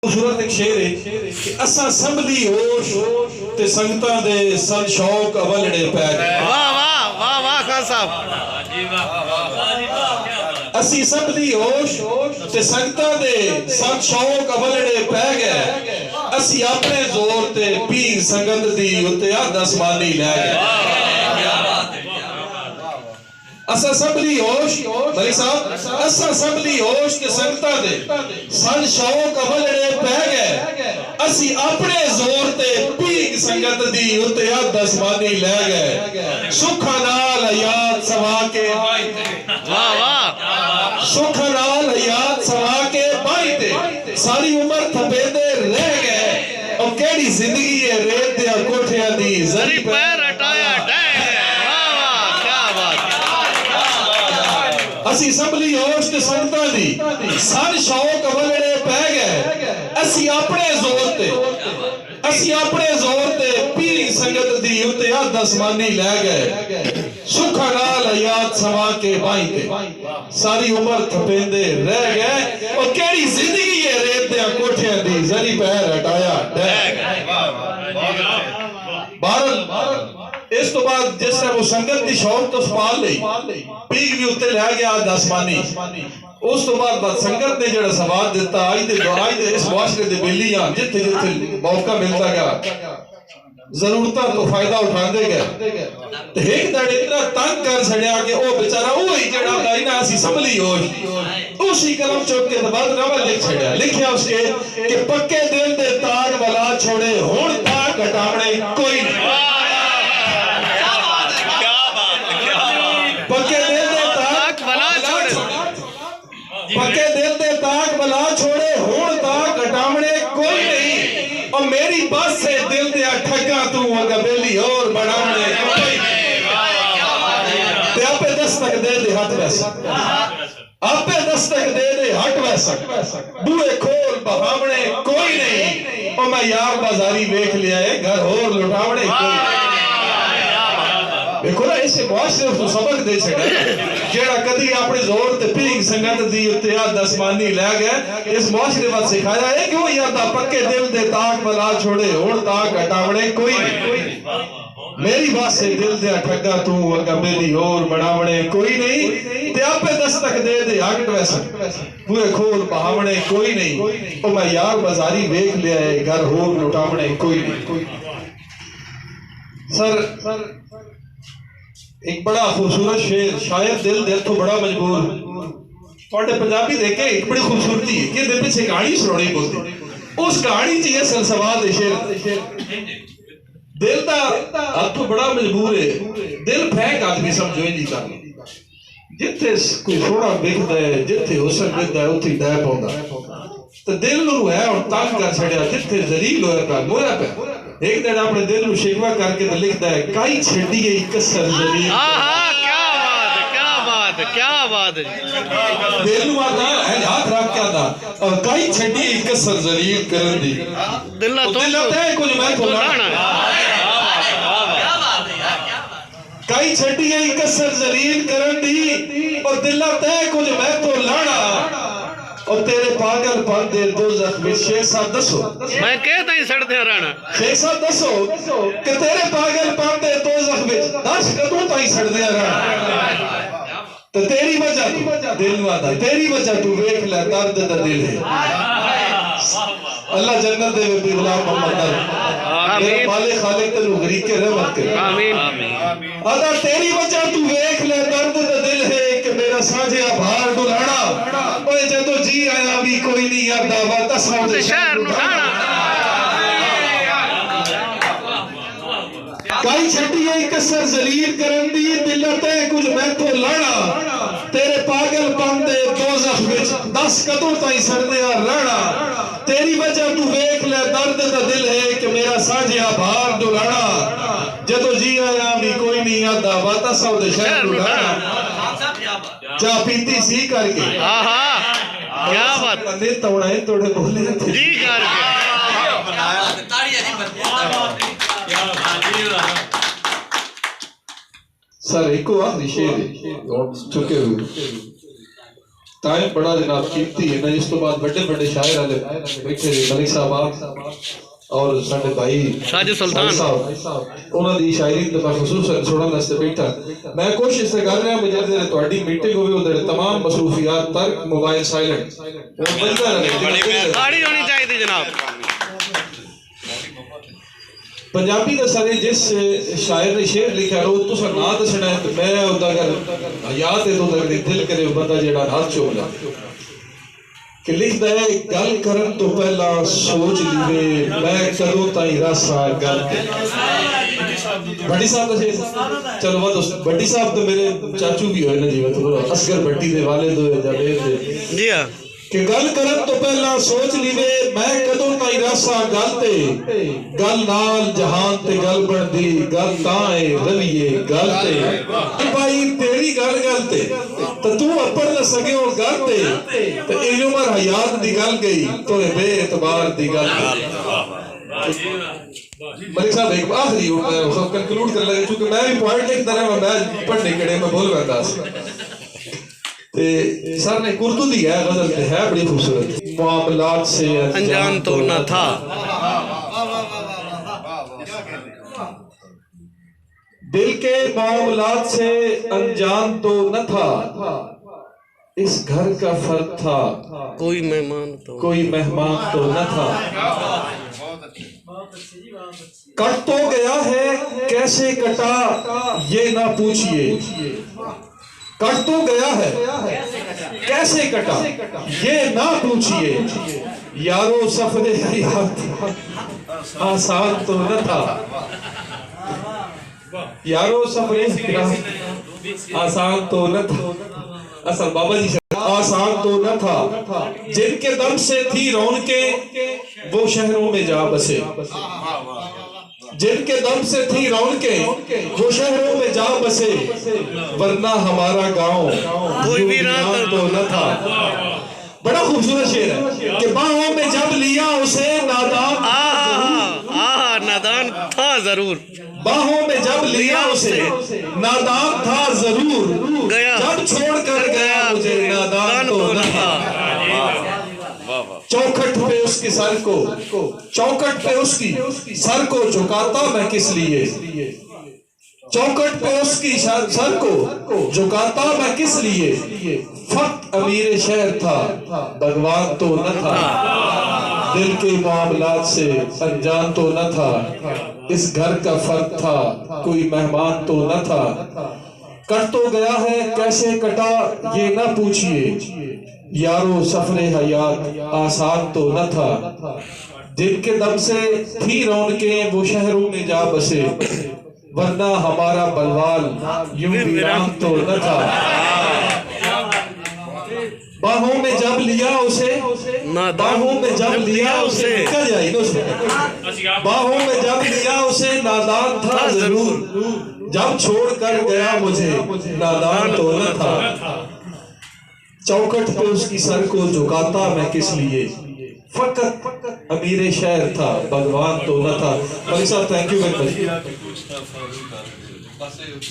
खूबसूरत एक शेर है कि असा संभली होश ते संगतां दे सन शौक अवलड़े पै गए। वाह वाह वाह वाह खान साहब। असी संभली होश ते संगतां दे सन शौक अवलड़े पै गए। असी अपने जोर ते पीर संगत दी उत्ते अध आसमानी लै गए। असा संभली होश भाई साहब असा संभली होश के संगता दे सन शौक अवलड़े पै गए। असी अपने जोर ते पीक संगत दी उत्ते अध आसमानी लै गए। सुखा नाल हयात सवा के वाह वाह सुखा नाल हयात सवा के बाई ते सारी उम्र थपेदे रह गए। और केड़ी जिंदगी है रेत दे कोठियां दी जरी पैर हटाया डह गया। वाह वाह क्या बात। असी संभली होश ते संगतां दी सन शौक अवलड़े पै गए। असी अपने जोर ते पीर संगत दी उत्ते अध आसमानी लै गए। सुखा नाल हयात सवा के बाई ते सारी उम्र थपेंदे रह गए। और केड़ी जिंदगी है रेत दे कोठियां दी जरी पैर हटाया डह गए। बहरल इस तो बाद जिस वो संगत की शौक तो पाल ली पीक भी उत्ते लै गया अध आसमानी। उस तो बाद संगत ने जो सवाद दिता आज दे इस मुआशरे दे बेली जिथे जिथे मौका मिलता गया जरूरत तो फायदा उठाते गए। एक दिन इतना तंग कर छड़िया कि वो बेचारा वही जड़ा ना असी संभली होश उसी कलम चुक के बदनामा लिख छड़िया। लिखिया उसके कि पक्के दिल दे तार वाला छोड़े हुण तार घटावणे कोई नहीं। पक्के दिल दे ताक बला छोड़े हुण ताक घटावणे कोई नहीं। और मेरी बस से दिल दे ठगा तू अगर बेली और बढ़ावणे कोई नहीं। ते आपे दस्तक दे हट वैसा आपे दस्तक दे हट वैसा बूहे खोल बहावणे कोई नहीं। और मैं यार बाजारी वेख लिया है घर और लुटावणे कोई नहीं। देखो ना इसे मुआशरे को सबक दे छड़ा जेड़ा कदी अपने जोर ते पीक संगत दी उत्ते अध आसमानी लै गए। इस मुआशरे वाल सिखाया है कि वो यादा पक्के दिल दे ताक बला छोड़े हुण ताक हटावणे कोई नहीं। मेरी बात से दिल दे ठगा तू अगा मेरी और बढ़ावणे कोई नहीं। ते आपे दस्तक दे हट वैसा बूहे खोल बहावणे कोई नहीं। ओ मैं यार बाजारी वेख लिया है घर होर लुटावणे कोई नहीं। सर एक बड़ा खूबसूरत शेर शायद दिल दे तो बड़ा मजबूर थोड़े पंजाबी देखे एक बड़ी खूबसूरती है कि दे पीछे कहानी सुनानी बोलती उस कहानी च ये सलसवाद शेर दिल दा हथ बड़ा मजबूर है। दिल फेंक आदमी समझो ही नहीं करना जिथे कोई सोना बिकदा है जिथे हुसन बिकदा है उथे डै पाउंदा तो दिल नूं है हुण तंग कर छड़िया जिथे जलील होया पिया मोया पिया। एक दिन अपने दिल को शिकवा करके तो लिखता है काई छड़ी गई कसर जमीन। क्या बात है दिल को आता है हाथ रख के आता और काई छड़ी गई कसर जमीन करन दी दिल तो है कुछ मैं तो लाना काई छड़ी गई कसर जमीन करन दी और दिल ते कुछ मैं तो लाना। और तेरे पागल पांदे दोज़ख में शेख साहब दसो मैं कहता ही सड़ दे रहना शेख साहब दसो कि तेरे पागल पांदे दोज़ख में 10 कदों ताई सड़ दे रहना। तो तेरी वजह दिल वादा तेरी वजह तू वेख ले दर्द दा दिल है। अल्लाह जन्नत दे वे गुलाम मोहम्मद आमीन मालिक खालिक तेनु गरीब के रहमत करे आमीन अगर तेरी वजह तू वेख ले दर्द दा दिल है कि मेरा साझे भार डुलाना ओए जदों जी आया भी कोई नहीं आता बात साउंड शहर लुटाना काई छड़ी गई कसर जलील करन दी दिल ते कुछ मैं तो लाना। तेरे पागल पांदे दोज़ख विच 10 कदों ताई सड़दे रहना। तेरी वजह तू वेख ले दर्द दा दिल है कि मेरा साझे भार डुलाना जदों जी आया भी कोई नहीं आता बात साउंड शहर लुटाना। चा पीती सी करके क्या बात ने तोड़ा है तोड़े बोले जी करके सर एक आखिरी शेर चुके हुए टाइम बड़ा जनाब कीमती है ना। इस तो बाद बड़े बड़े शायर वाले बैठे ने, मलिक साहब आप और साडे भाई साजिद सुल्तान साहब, उन्हां दी शायरी तो मैं खसूसन सुनन वास्ते बैठा। मैं कोशिश से कर रहा हूं जेड़े ਤੁਹਾਡੀ मीटिंग होवे उधर तमाम मसरूफियात तर्क, मोबाइल साइलेंट वो बंदा रहे। ताड़ी होनी चाहिए जनाब। पंजाबी का सारे जिस शायर ने शेर लिखा रो तुसा ना दसना है तो मैं उदा अगर याद है तो दिल करे बंदा जेड़ा हाथ चोला कि लिखदा है गल करन तो पहला सोच लीवे मैं कदों ताई रासा गल। बड़ी साहब का शेर, चलो वो दोस्त बड़ी साहब तो मेरे चाचू भी होए ना जी, तो असगर भट्टी दे वाले दो जावेद दे जी हां कि गल करन तो पहला सोच लीवे मैं कदों ताई रासा गल ते गल नाल जहान ते गल बनदी गल ताए रविए गल ते भाई तेरी गल गल ते तो तू अपन न सके हो गल ते तो ए उमर हयात दी गल गई तो बेएतबार दी गल। मलिक साहब एक आखिरी कंक्लूड कर लगे क्योंकि मैं भी पॉइंट लिखता रहा, मैं पढ़ने के मैं बोल रहा था ते सर ने उर्दू दी है गजल ते है बड़ी खूबसूरत, मामलात से अनजान तो न था। दिल के मामलात से अनजान तो न था, इस घर का फर्क था कोई मेहमान तो न था। कट तो गया है कैसे कटा ये ना पूछिए, कट तो गया है कैसे कटा ये ना पूछिए, यारो सफरे हयात आसान तो न था, यारो सफरे हयात आसान तो न था। असल बाबा जी आसान तो न था, जिनके दम से थी रौनकें वो शहरों में जा बसे, जिनके दम से थी रौनकें वो शहरों में जा बसे, वरना हमारा गांव कोई वीरान तो न था। बड़ा खूबसूरत शेर है कि बाहों में जब लिया उसे नादान नादान था जरूर, बाहों में जब लिया उसे नादान था जरूर, गया जब छोड़ कर गया मुझे नादान तो न था। चौखट पे उसकी सर को, चौखट पे उसकी सर को झुकाता मैं किस लिए, चौखट पे उसकी सर को झुकाता मैं किस लिए, फक्त अमीर शहर था भगवान तो न था, दिल के मामलात से अनजान तो न था, इस घर का फर्क था कोई मेहमान तो न था। कट तो गया है कैसे कटा ये ना पूछिए, यारो सफरे हयात आसान तो न था, जिनके दम से थी रौनकें वो शहरों में जा बसे, वरना हमारा बलवाल यूं वीरान तो न था। बाहों में जब लिया उसे, बाहों में जब लिया उसे, बाहों में जब लिया उसे नादान था जरूर, जब छोड़ कर गया मुझे नादान तो न था। चौखट पे उसकी सर को झुकाता मैं किस लिए, फकत अमीर शहर था भगवान तो न था। भाई साहब थैंक यू वेरी मच।